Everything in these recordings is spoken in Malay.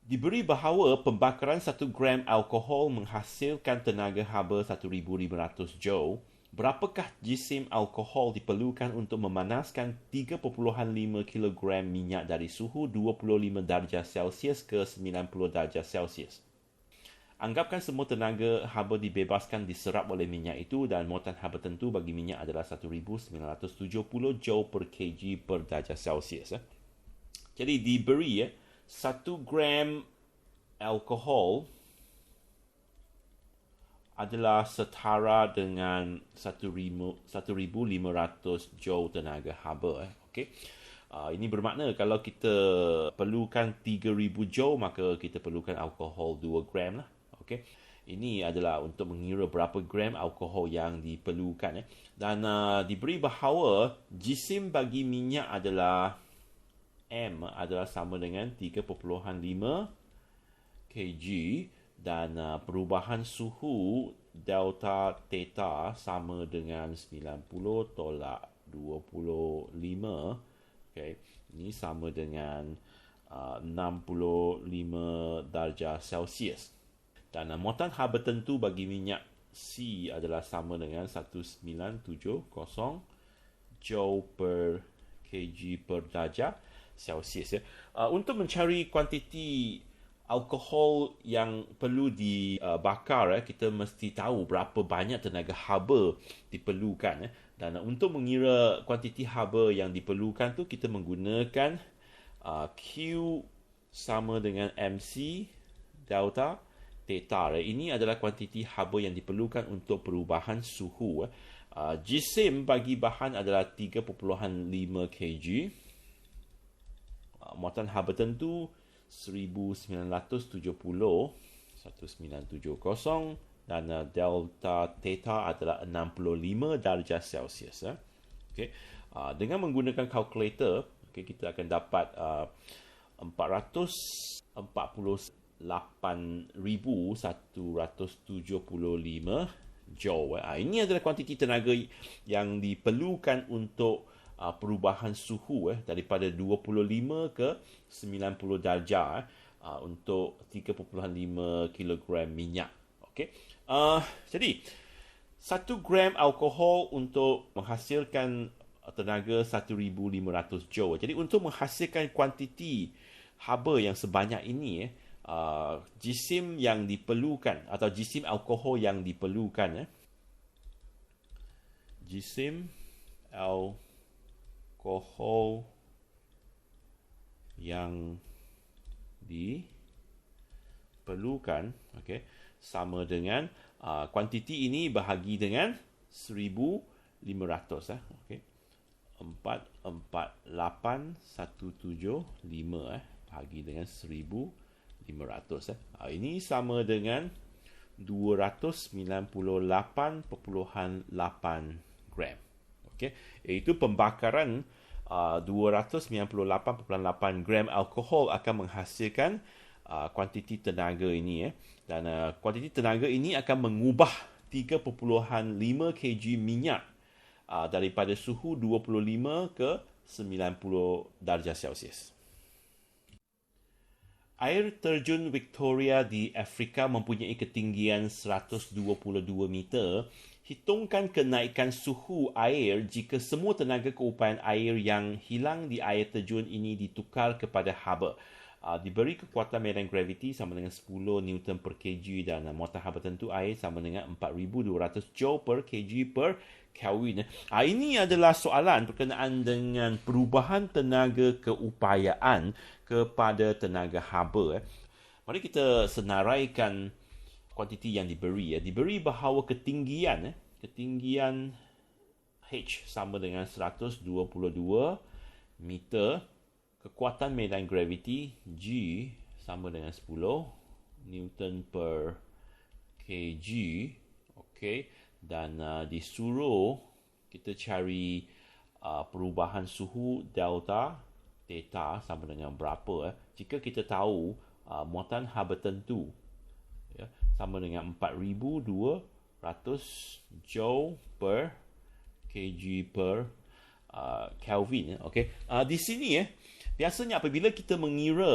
Diberi bahawa pembakaran 1 gram alkohol menghasilkan tenaga haba 1,500 joule, berapakah jisim alkohol diperlukan untuk memanaskan 3,5 kilogram minyak dari suhu 25 darjah Celsius ke 90 darjah Celsius? Anggapkan semua tenaga haba dibebaskan diserap oleh minyak itu dan muatan haba tentu bagi minyak adalah 1,970 joule per kg per darjah Celsius. Jadi diberi 1 gram alkohol adalah setara dengan 1,500 joule tenaga haba. Okay. Ini bermakna kalau kita perlukan 3,000 joule, maka kita perlukan alkohol 2 gram lah. Okay. Ini adalah untuk mengira berapa gram alkohol yang diperlukan. Dan diberi bahawa jisim bagi minyak adalah M adalah sama dengan 3,5 kg dan perubahan suhu delta theta sama dengan 90 tolak 25. Okay. Ini sama dengan 65 darjah Celsius. Dan muatan haba tentu bagi minyak C adalah sama dengan 1970 joule per kg per darjah Celsius. Untuk mencari kuantiti alkohol yang perlu dibakar, kita mesti tahu berapa banyak tenaga haba diperlukan. Dan untuk mengira kuantiti haba yang diperlukan tu, kita menggunakan Q sama dengan MC delta theta. Ini adalah kuantiti haba yang diperlukan untuk perubahan suhu. Jisim bagi bahan adalah 3,5 kg. Muatan haba tentu 1970 dan delta theta adalah 65 darjah Celsius. Okay. Dengan menggunakan kalkulator, okay, kita akan dapat 448,175 joule. Ini adalah kuantiti tenaga yang diperlukan untuk perubahan suhu daripada 25 ke 90 darjah untuk 3,5 kilogram minyak. Okay. Jadi 1 gram alkohol untuk menghasilkan tenaga 1,500 joule. Jadi untuk menghasilkan kuantiti haba yang sebanyak ini, jisim yang diperlukan atau jisim alkohol yang diperlukan, jisim alkohol yang diperlukan, okay, sama dengan kuantiti ini bahagi dengan 1,500. Okay. 448,175 bahagi dengan 1,500. Ini sama dengan 298.8 gram. Okay. Iaitu pembakaran 298.8 gram alkohol akan menghasilkan kuantiti tenaga ini. Dan kuantiti tenaga ini akan mengubah 3,5 kg minyak daripada suhu 25 ke 90 darjah Celsius. Air terjun Victoria di Afrika mempunyai ketinggian 122 meter. Hitungkan kenaikan suhu air jika semua tenaga keupayaan air yang hilang di air terjun ini ditukar kepada haba. Diberi kekuatan medan graviti sama dengan 10 Newton per kg dan muatan haba tentu air sama dengan 4,200 joule per kg per Kelvin. Ini adalah soalan berkenaan dengan perubahan tenaga keupayaan kepada tenaga haba. Mari kita senaraikan kuantiti yang diberi. Diberi bahawa ketinggian H sama dengan 122 meter. Kekuatan medan graviti G sama dengan 10 Newton per kg. Okay. Dan disuruh kita cari perubahan suhu delta theta sama dengan berapa. Jika kita tahu muatan haba tentu sama dengan 4,200 joule per kg per Kelvin. Okey. Di sini biasanya apabila kita mengira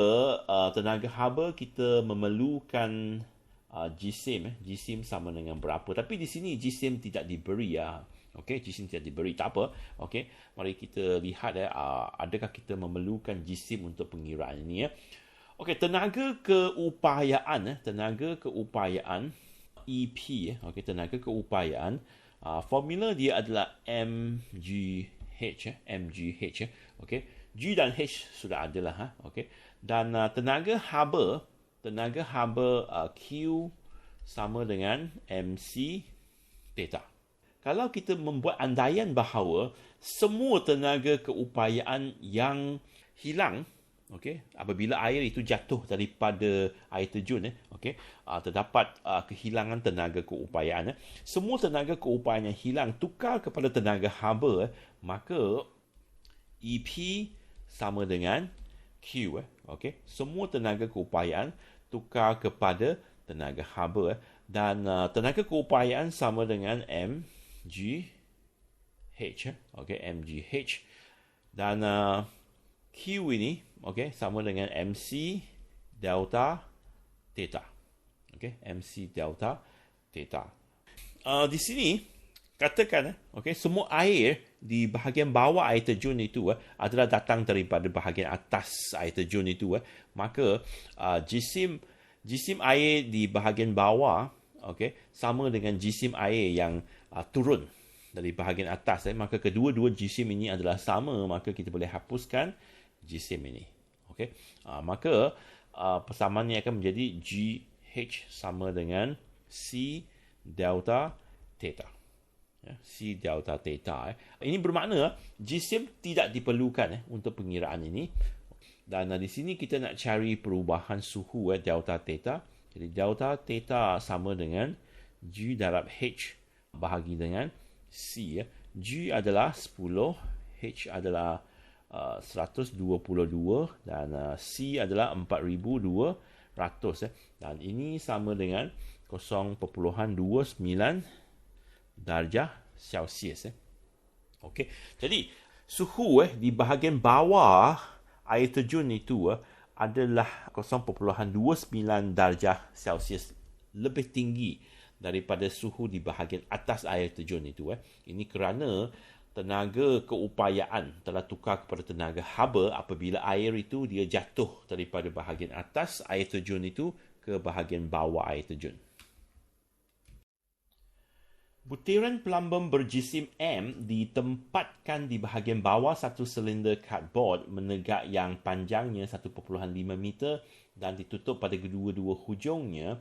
tenaga haba, kita memerlukan jisim. Jisim sama dengan berapa. Tapi di sini jisim tidak diberi ya. Okey, jisim tidak diberi. Tak apa. Okey, mari kita lihat adakah kita memerlukan jisim untuk pengiraan ini ya. Okey, tenaga keupayaan EP okey, tenaga keupayaan formula dia adalah mgh. Okey, G dan H sudah ada lah okey. Dan tenaga haba Q sama dengan mc theta. Kalau kita membuat andaian bahawa semua tenaga keupayaan yang hilang, okey, apabila air itu jatuh daripada air terjun, okey, terdapat kehilangan tenaga keupayaan, semua tenaga keupayaan yang hilang tukar kepada tenaga haba, maka EP sama dengan Q, okey, semua tenaga keupayaan tukar kepada tenaga haba, dan tenaga keupayaan sama dengan mgh, okey, mgh, dan Q ini sama dengan MC delta theta. MC delta theta. Di sini katakan semua air di bahagian bawah air terjun itu adalah datang daripada bahagian atas air terjun itu, maka jisim air di bahagian bawah sama dengan jisim air yang turun dari bahagian atas, maka kedua-dua jisim ini adalah sama, maka kita boleh hapuskan jisim ini. Maka persamaannya akan menjadi GH sama dengan C delta theta. C delta theta. Ini bermakna jisim tidak diperlukan untuk pengiraan ini. Dan di sini kita nak cari perubahan suhu delta theta. Jadi delta theta sama dengan G darab H bahagi dengan C. G adalah 10, H adalah 122 dan C adalah 4200. Dan ini sama dengan 0.29 darjah Celsius. Okey. Jadi suhu di bahagian bawah air terjun itu adalah 0.29 darjah Celsius, lebih tinggi daripada suhu di bahagian atas air terjun itu. Ini kerana tenaga keupayaan telah tukar kepada tenaga haba apabila air itu dia jatuh daripada bahagian atas air terjun itu ke bahagian bawah air terjun. Butiran plumbum berjisim M ditempatkan di bahagian bawah satu silinder cardboard menegak yang panjangnya 1.5 meter dan ditutup pada kedua-dua hujungnya.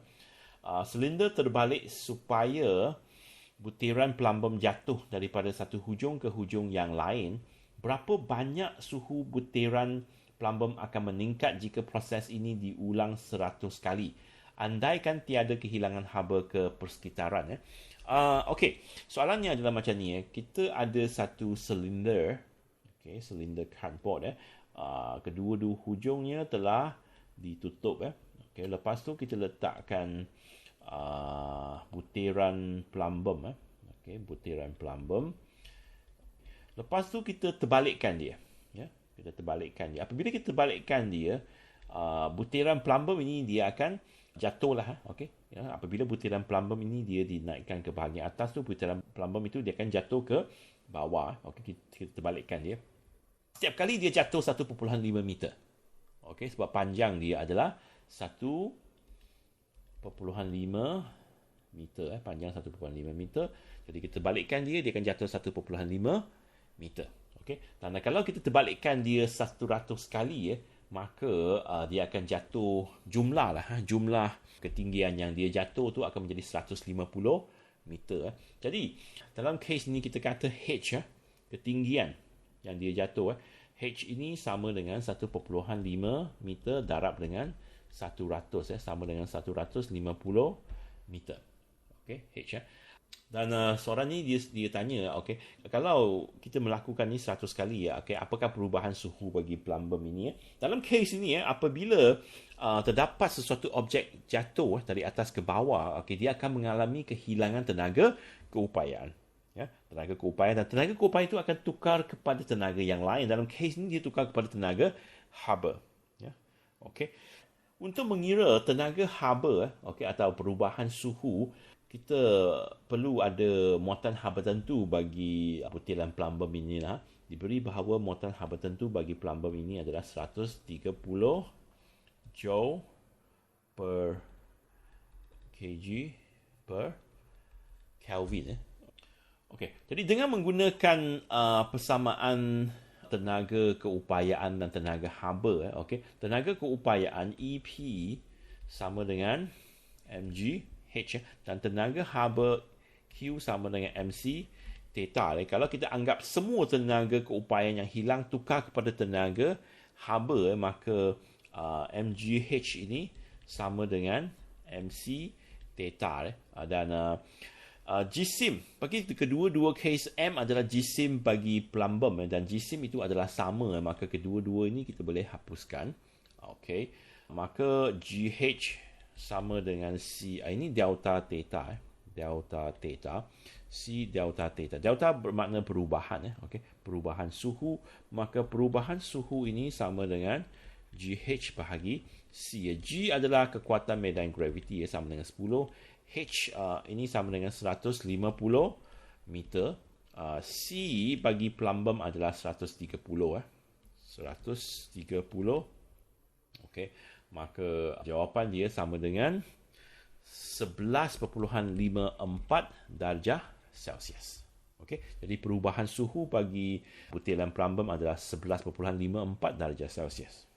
Silinder terbalik supaya butiran plumbum jatuh daripada satu hujung ke hujung yang lain. Berapa banyak suhu butiran plumbum akan meningkat jika proses ini diulang 100 kali? Andaikan tiada kehilangan haba ke persekitaran. Okey, soalannya adalah macam ni. Kita ada satu silinder, silinder cardboard. Kedua-dua hujungnya telah ditutup. Lepas tu kita letakkan butiran plumbum. Butiran plumbum. Lepas tu kita terbalikkan dia. Kita terbalikkan dia. Apabila kita terbalikkan dia, butiran plumbum ini dia akan jatuhlah. Apabila butiran plumbum ini dia dinaikkan ke bahagian atas tu, butiran plumbum itu dia akan jatuh ke bawah. Kita terbalikkan dia. Setiap kali dia jatuh 1.5 meter. Sebab panjang dia adalah 1.5 meter. Panjang 1.5 meter. Jadi kita terbalikkan dia akan jatuh 1.5 meter. Dan kalau kita terbalikkan dia 100 kali, maka dia akan jatuh jumlah ketinggian yang dia jatuh tu akan menjadi 150 meter. Jadi dalam kes ini kita kata H, ketinggian yang dia jatuh, H ini sama dengan 1.5 meter darab dengan 100, sama dengan 150 meter. H. Dan soalan ni dia tanya, kalau kita melakukan ni 100 kali, apakah perubahan suhu bagi plumbum ini? Dalam kes ini, apabila terdapat sesuatu objek jatuh dari atas ke bawah, dia akan mengalami kehilangan tenaga keupayaan. Ya, tenaga keupayaan, dan tenaga keupayaan itu akan tukar kepada tenaga yang lain. Dalam kes ini dia tukar kepada tenaga haba. Ya. Okey. Untuk mengira tenaga haba, okey, atau perubahan suhu, kita perlu ada muatan haba tertentu bagi butiran plumbum ini lah. Diberi bahawa muatan haba tertentu bagi plumbum ini adalah 130 joule per kg per Kelvin. Okey, jadi dengan menggunakan persamaan tenaga keupayaan dan tenaga haba, okey, tenaga keupayaan EP sama dengan mg H, dan tenaga haba Q sama dengan MC theta. Kalau kita anggap semua tenaga keupayaan yang hilang tukar kepada tenaga haba, maka mgh ini sama dengan MC theta. Dan jisim, bagi kedua-dua case M adalah jisim bagi plumbum, dan jisim itu adalah sama, maka kedua-dua ini kita boleh hapuskan. Okey, maka GH sama dengan C, ini delta theta, delta theta, C delta theta. Delta bermakna perubahan, okey, perubahan suhu, maka perubahan suhu ini sama dengan GH bahagi C. G adalah kekuatan medan graviti, sama dengan 10. H ini sama dengan 150 meter. C bagi plumbum adalah 130. 130. Okey, maka jawapan dia sama dengan 11.54 darjah Celsius. Okey, jadi perubahan suhu bagi butiran plumbum adalah 11.54 darjah Celsius.